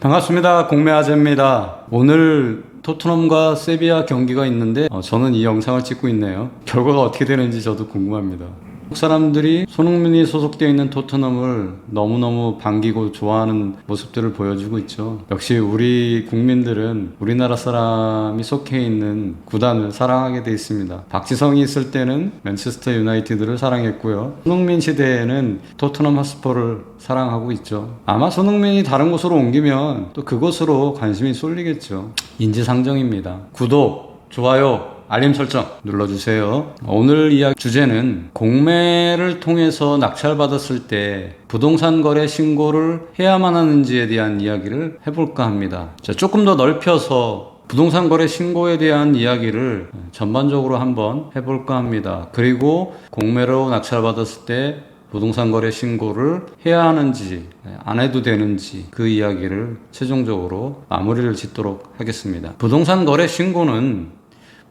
반갑습니다. 공매아재입니다. 오늘 토트넘과 세비야 경기가 있는데 저는 이 영상을 찍고 있네요. 결과가 어떻게 되는지 저도 궁금합니다. 한국 사람들이 손흥민이 소속되어 있는 토트넘을 너무너무 반기고 좋아하는 모습들을 보여주고 있죠. 역시 우리 국민들은 우리나라 사람이 속해 있는 구단을 사랑하게 돼 있습니다. 박지성이 있을 때는 맨체스터 유나이티드를 사랑했고요. 손흥민 시대에는 토트넘 핫스퍼를 사랑하고 있죠. 아마 손흥민이 다른 곳으로 옮기면 또 그곳으로 관심이 쏠리겠죠. 인지상정입니다. 구독, 좋아요, 알림 설정 눌러주세요. 오늘 이야기 주제는 공매를 통해서 낙찰받았을 때 부동산 거래 신고를 해야만 하는지에 대한 이야기를 해볼까 합니다. 자, 조금 더 넓혀서 부동산 거래 신고에 대한 이야기를 전반적으로 한번 해볼까 합니다. 그리고 공매로 낙찰받았을 때 부동산 거래 신고를 해야 하는지 안 해도 되는지 그 이야기를 최종적으로 마무리를 짓도록 하겠습니다. 부동산 거래 신고는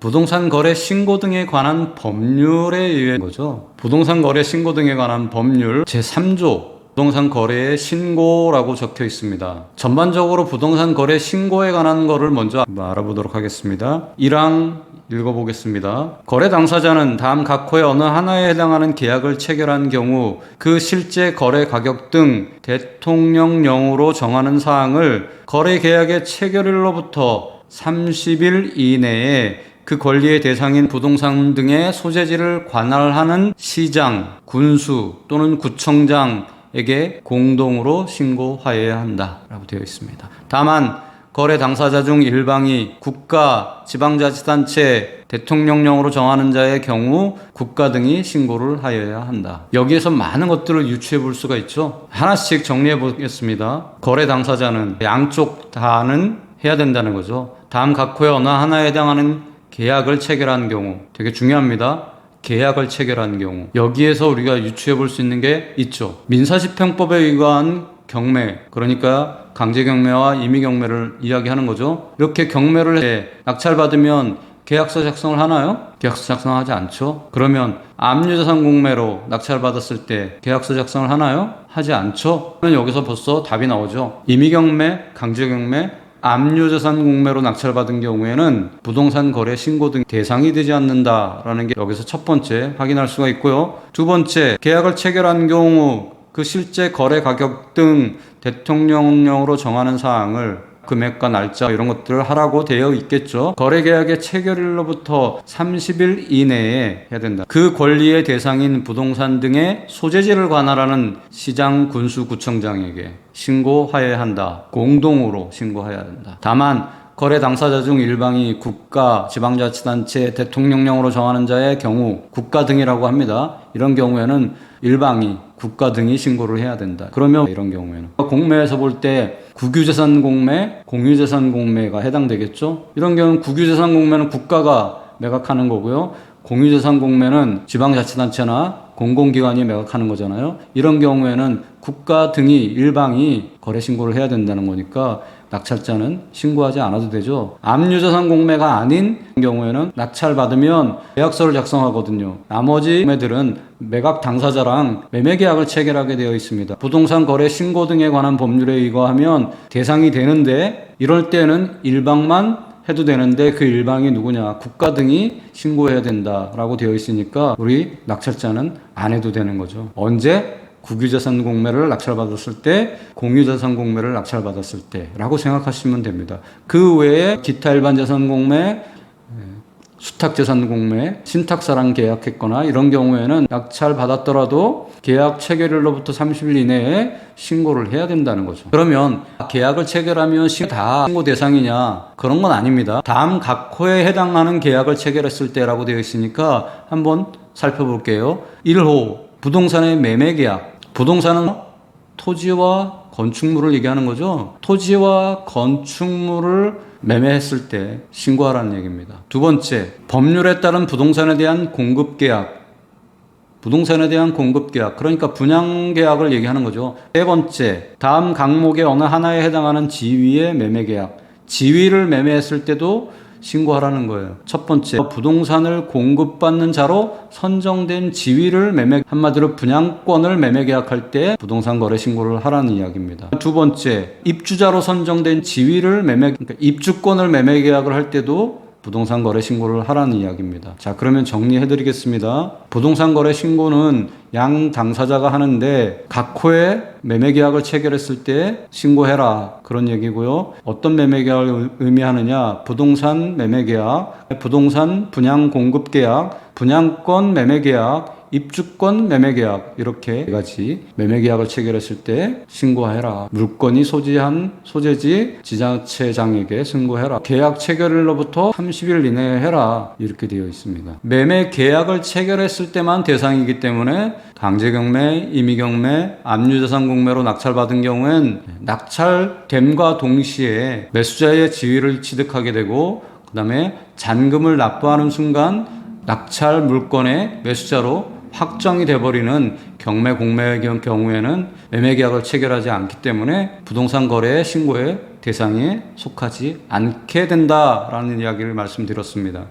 부동산 거래 신고 등에 관한 법률에 의한 거죠. 부동산 거래 신고 등에 관한 법률 제3조 부동산 거래의 신고라고 적혀 있습니다. 전반적으로 부동산 거래 신고에 관한 거를 먼저 알아보도록 하겠습니다. 1항 읽어보겠습니다. 거래 당사자는 다음 각 호의 어느 하나에 해당하는 계약을 체결한 경우 그 실제 거래 가격 등 대통령령으로 정하는 사항을 거래 계약의 체결일로부터 30일 이내에 그 권리의 대상인 부동산 등의 소재지를 관할하는 시장, 군수 또는 구청장에게 공동으로 신고하여야 한다 라고 되어 있습니다. 다만 거래 당사자 중 일방이 국가, 지방자치단체, 대통령령으로 정하는 자의 경우 국가 등이 신고를 하여야 한다. 여기에서 많은 것들을 유추해 볼 수가 있죠. 하나씩 정리해 보겠습니다. 거래 당사자는 양쪽 다는 해야 된다는 거죠. 다음 각 호의 어느 하나에 해당하는 계약을 체결한 경우, 되게 중요합니다. 계약을 체결한 경우, 여기에서 우리가 유추해 볼 수 있는 게 있죠. 민사집행법에 의거한 경매, 그러니까 강제경매와 임의경매를 이야기하는 거죠. 이렇게 경매를 해 낙찰받으면 계약서 작성을 하나요? 계약서 작성하지 않죠. 그러면 압류자산 공매로 낙찰받았을 때 계약서 작성을 하나요? 하지 않죠. 그러면 여기서 벌써 답이 나오죠. 임의경매, 강제경매, 압류자산 공매로 낙찰받은 경우에는 부동산 거래 신고 등 대상이 되지 않는다라는 게 여기서 첫 번째 확인할 수가 있고요. 두 번째, 계약을 체결한 경우 그 실제 거래 가격 등 대통령령으로 정하는 사항을 금액과 날짜 이런 것들을 하라고 되어 있겠죠. 거래 계약의 체결일로부터 30일 이내에 해야 된다. 그 권리의 대상인 부동산 등의 소재지를 관할하는 시장, 군수, 구청장에게 신고하여야 한다. 공동으로 신고해야 된다. 다만 거래 당사자 중 일방이 국가, 지방자치단체, 대통령령으로 정하는 자의 경우 국가 등이라고 합니다. 이런 경우에는 일방이 국가 등이 신고를 해야 된다. 그러면 이런 경우에는 공매에서 볼 때 국유재산 공매, 공유재산 공매가 해당되겠죠. 이런 경우는 국유재산 공매는 국가가 매각하는 거고요. 공유재산 공매는 지방자치단체나 공공기관이 매각하는 거잖아요. 이런 경우에는 국가 등이 일방이 거래 신고를 해야 된다는 거니까 낙찰자는 신고하지 않아도 되죠. 압류자산 공매가 아닌 경우에는 낙찰받으면 계약서를 작성하거든요. 나머지 매매들은 매각 당사자랑 매매계약을 체결하게 되어 있습니다. 부동산 거래 신고 등에 관한 법률에 의거하면 대상이 되는데 이럴 때는 일방만 해도 되는데 그 일방이 누구냐? 국가 등이 신고해야 된다라고 되어 있으니까 우리 낙찰자는 안 해도 되는 거죠. 언제? 국유재산 공매를 낙찰받았을 때, 공유재산 공매를 낙찰받았을 때 라고 생각하시면 됩니다. 그 외에 기타 일반 재산 공매, 수탁재산 공매, 신탁사랑 계약했거나 이런 경우에는 낙찰받았더라도 계약 체결일로부터 30일 이내에 신고를 해야 된다는 거죠. 그러면 계약을 체결하면 다 신고 대상이냐? 그런 건 아닙니다. 다음 각 호에 해당하는 계약을 체결했을 때라고 되어 있으니까 한번 살펴볼게요. 1호 부동산의 매매 계약. 부동산은 토지와 건축물을 얘기하는 거죠. 토지와 건축물을 매매했을 때 신고하라는 얘기입니다. 두 번째, 법률에 따른 부동산에 대한 공급 계약. 부동산에 대한 공급 계약, 그러니까 분양 계약을 얘기하는 거죠. 세 번째, 다음 강목의 어느 하나에 해당하는 지위의 매매 계약. 지위를 매매했을 때도 신고하라는 거예요. 첫 번째, 부동산을 공급받는 자로 선정된 지위를 한마디로 분양권을 매매 계약할 때 부동산 거래 신고를 하라는 이야기입니다. 두 번째, 입주자로 선정된 지위를 그러니까 입주권을 매매 계약을 할 때도 부동산 거래 신고를 하라는 이야기입니다. 자, 그러면 정리해 드리겠습니다. 부동산 거래 신고는 양 당사자가 하는데 각 호에 매매 계약을 체결했을 때 신고해라, 그런 얘기고요. 어떤 매매 계약을 의미하느냐? 부동산 매매 계약, 부동산 분양 공급 계약, 분양권 매매 계약, 입주권 매매 계약, 이렇게 네 가지 매매 계약을 체결했을 때 신고해라. 물건이 소지한 소재지 지자체장에게 신고해라. 계약 체결일로부터 30일 이내에 해라, 이렇게 되어 있습니다. 매매 계약을 체결했을 때만 대상이기 때문에 강제경매, 임의경매, 압류자산 공매로 낙찰받은 경우엔 낙찰됨과 동시에 매수자의 지위를 취득하게 되고, 그 다음에 잔금을 납부하는 순간 낙찰 물건의 매수자로 확정이 돼버리는 경매, 공매의 경우에는 매매 계약을 체결하지 않기 때문에 부동산 거래 신고의 대상에 속하지 않게 된다라는 이야기를 말씀드렸습니다.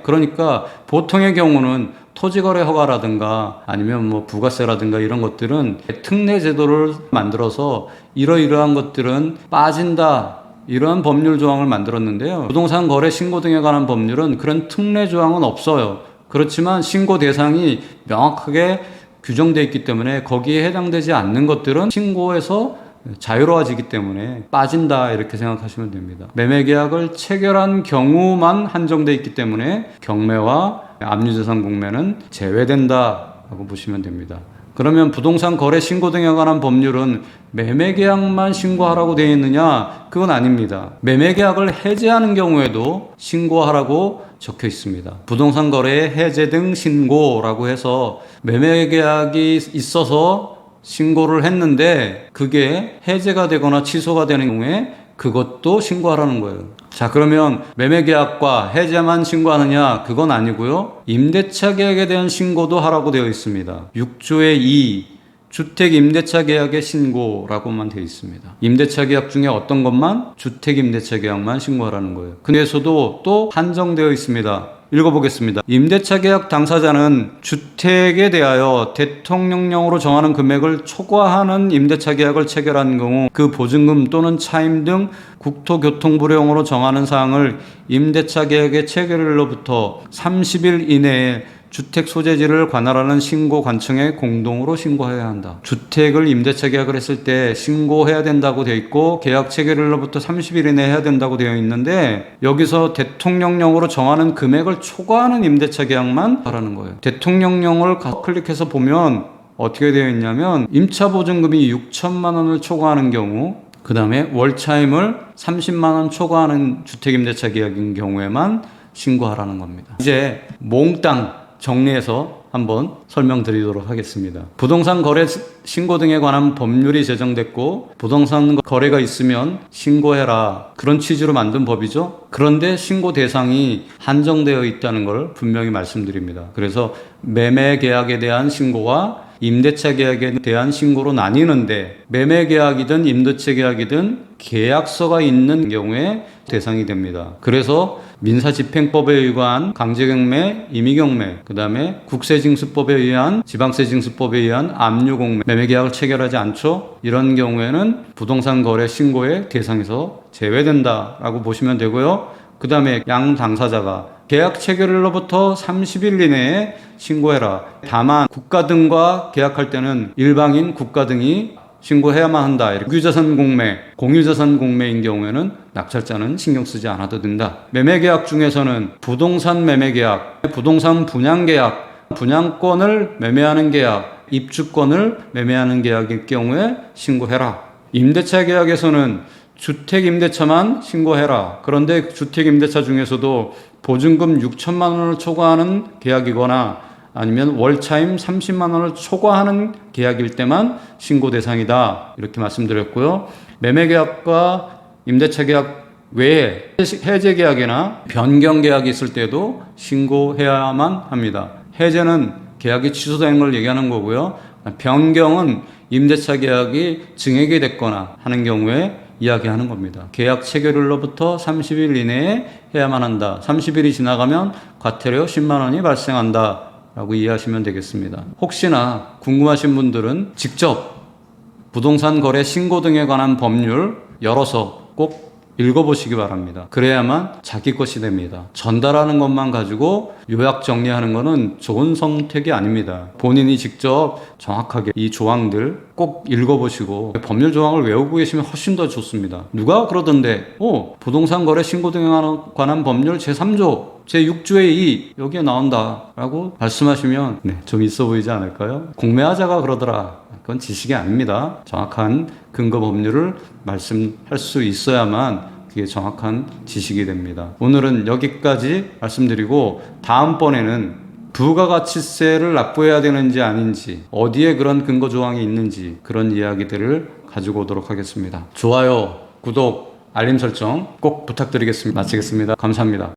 그러니까 보통의 경우는 토지거래 허가라든가 아니면 뭐 부가세라든가 이런 것들은 특례 제도를 만들어서 이러이러한 것들은 빠진다, 이러한 법률 조항을 만들었는데요. 부동산 거래 신고 등에 관한 법률은 그런 특례 조항은 없어요. 그렇지만 신고 대상이 명확하게 규정되어 있기 때문에 거기에 해당되지 않는 것들은 신고에서 자유로워지기 때문에 빠진다, 이렇게 생각하시면 됩니다. 매매계약을 체결한 경우만 한정되어 있기 때문에 경매와 압류자산 공매는 제외된다라고 보시면 됩니다. 그러면 부동산 거래 신고 등에 관한 법률은 매매계약만 신고하라고 되어 있느냐? 그건 아닙니다. 매매계약을 해제하는 경우에도 신고하라고 적혀 있습니다. 부동산 거래 해제 등 신고라고 해서 매매계약이 있어서 신고를 했는데 그게 해제가 되거나 취소가 되는 경우에 그것도 신고하라는 거예요. 자, 그러면 매매계약과 해제만 신고하느냐? 그건 아니고요. 임대차 계약에 대한 신고도 하라고 되어 있습니다. 6조의 2 주택임대차 계약의 신고라고만 되어 있습니다. 임대차 계약 중에 어떤 것만? 주택임대차 계약만 신고하라는 거예요. 근데서도 또 한정되어 있습니다. 읽어보겠습니다. 임대차 계약 당사자는 주택에 대하여 대통령령으로 정하는 금액을 초과하는 임대차 계약을 체결한 경우 그 보증금 또는 차임 등 국토교통부령으로 정하는 사항을 임대차 계약의 체결일로부터 30일 이내에 주택 소재지를 관할하는 신고관청에 공동으로 신고해야 한다. 주택을 임대차 계약을 했을 때 신고해야 된다고 되어 있고 계약 체결일로부터 30일 이내에 해야 된다고 되어 있는데 여기서 대통령령으로 정하는 금액을 초과하는 임대차 계약만 하라는 거예요. 대통령령을 클릭해서 보면 어떻게 되어 있냐면 임차 보증금이 6천만 원을 초과하는 경우, 그 다음에 월차임을 30만 원 초과하는 주택임대차 계약인 경우에만 신고하라는 겁니다. 이제 몽땅 정리해서 한번 설명드리도록 하겠습니다. 부동산 거래 신고 등에 관한 법률이 제정됐고 부동산 거래가 있으면 신고해라, 그런 취지로 만든 법이죠. 그런데 신고 대상이 한정되어 있다는 걸 분명히 말씀드립니다. 그래서 매매 계약에 대한 신고와 임대차 계약에 대한 신고로 나뉘는데 매매 계약이든 임대차 계약이든 계약서가 있는 경우에 대상이 됩니다. 그래서 민사집행법에 의한 강제경매, 임의경매, 그 다음에 국세징수법에 의한 지방세징수법에 의한 압류공매, 매매계약을 체결하지 않죠. 이런 경우에는 부동산 거래 신고의 대상에서 제외된다라고 보시면 되고요. 그 다음에 양 당사자가 계약 체결일로부터 30일 이내에 신고해라. 다만 국가 등과 계약할 때는 일방인 국가 등이 신고해야만 한다. 공유자산 공매, 공유자산 공매인 경우에는 낙찰자는 신경 쓰지 않아도 된다. 매매계약 중에서는 부동산 매매계약, 부동산 분양계약, 분양권을 매매하는 계약, 입주권을 매매하는 계약일 경우에 신고해라. 임대차 계약에서는 주택임대차만 신고해라. 그런데 주택임대차 중에서도 보증금 6천만 원을 초과하는 계약이거나 아니면 월차임 30만 원을 초과하는 계약일 때만 신고 대상이다, 이렇게 말씀드렸고요. 매매계약과 임대차 계약 외에 해제 계약이나 변경 계약이 있을 때도 신고해야만 합니다. 해제는 계약이 취소되는 걸 얘기하는 거고요. 변경은 임대차 계약이 증액이 됐거나 하는 경우에 이야기하는 겁니다. 계약 체결일로부터 30일 이내에 해야만 한다. 30일이 지나가면 과태료 10만 원이 발생한다. 라고 이해하시면 되겠습니다. 혹시나 궁금하신 분들은 직접 부동산 거래 신고 등에 관한 법률 열어서 꼭 읽어보시기 바랍니다. 그래야만 자기 것이 됩니다. 전달하는 것만 가지고 요약 정리하는 것은 좋은 선택이 아닙니다. 본인이 직접 정확하게 이 조항들 꼭 읽어보시고 법률 조항을 외우고 계시면 훨씬 더 좋습니다. 누가 그러던데 부동산 거래 신고 등에 관한 법률 제3조 제6조의 2 여기에 나온다 라고 말씀하시면 좀 있어 보이지 않을까요? 공매화자가 그러더라. 그건 지식이 아닙니다. 정확한 근거 법률을 말씀할 수 있어야만 그게 정확한 지식이 됩니다. 오늘은 여기까지 말씀드리고 다음번에는 부가가치세를 납부해야 되는지 아닌지 어디에 그런 근거 조항이 있는지 그런 이야기들을 가지고 오도록 하겠습니다. 좋아요, 구독, 알림 설정 꼭 부탁드리겠습니다. 마치겠습니다. 감사합니다.